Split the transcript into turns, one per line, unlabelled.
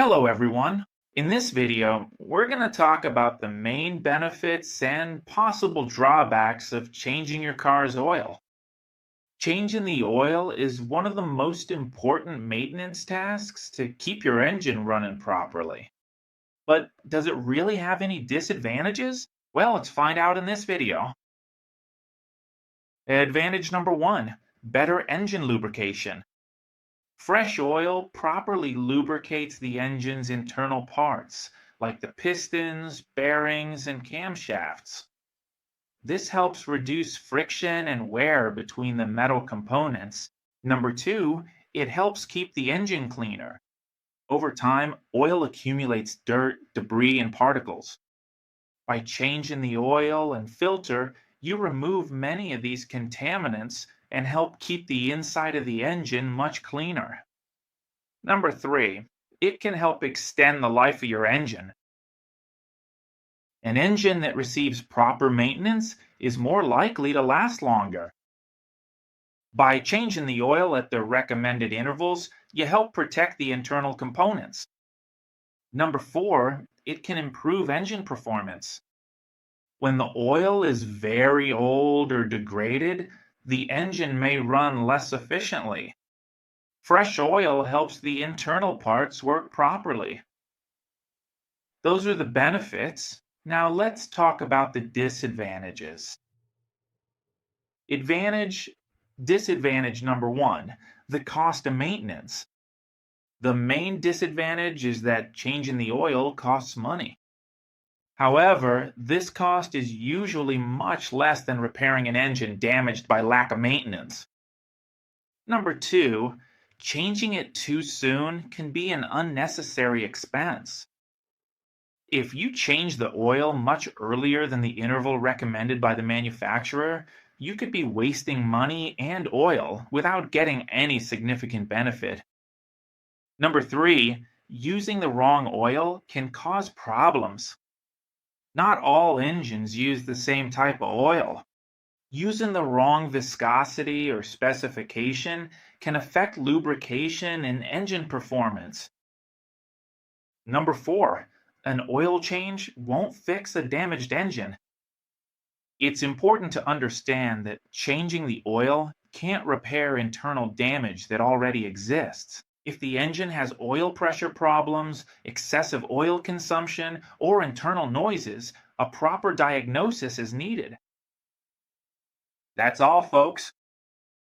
Hello everyone. In this video, we're going to talk about the main benefits and possible drawbacks of changing your car's oil. Changing the oil is one of the most important maintenance tasks to keep your engine running properly. But does it really have any disadvantages? Well, let's find out in this video. Advantage number one, better engine lubrication. Fresh oil properly lubricates the engine's internal parts, like the pistons, bearings, and camshafts. This helps reduce friction and wear between the metal components. Number two, it helps keep the engine cleaner. Over time, oil accumulates dirt, debris, and particles. By changing the oil and filter, you remove many of these contaminants and help keep the inside of the engine much cleaner. Number three, it can help extend the life of your engine. An engine that receives proper maintenance is more likely to last longer. By changing the oil at the recommended intervals, you help protect the internal components. Number four, it can improve engine performance. When the oil is very old or degraded, the engine may run less efficiently. Fresh oil helps the internal parts work properly. Those are the benefits. Now let's talk about the disadvantages. Disadvantage number one, the cost of maintenance. The main disadvantage is that changing the oil costs money. However, this cost is usually much less than repairing an engine damaged by lack of maintenance. Number two, changing it too soon can be an unnecessary expense. If you change the oil much earlier than the interval recommended by the manufacturer, you could be wasting money and oil without getting any significant benefit. Number three, using the wrong oil can cause problems. Not all engines use the same type of oil. Using the wrong viscosity or specification can affect lubrication and engine performance. Number four, an oil change won't fix a damaged engine. It's important to understand that changing the oil can't repair internal damage that already exists. If the engine has oil pressure problems, excessive oil consumption, or internal noises, a proper diagnosis is needed. That's all, folks.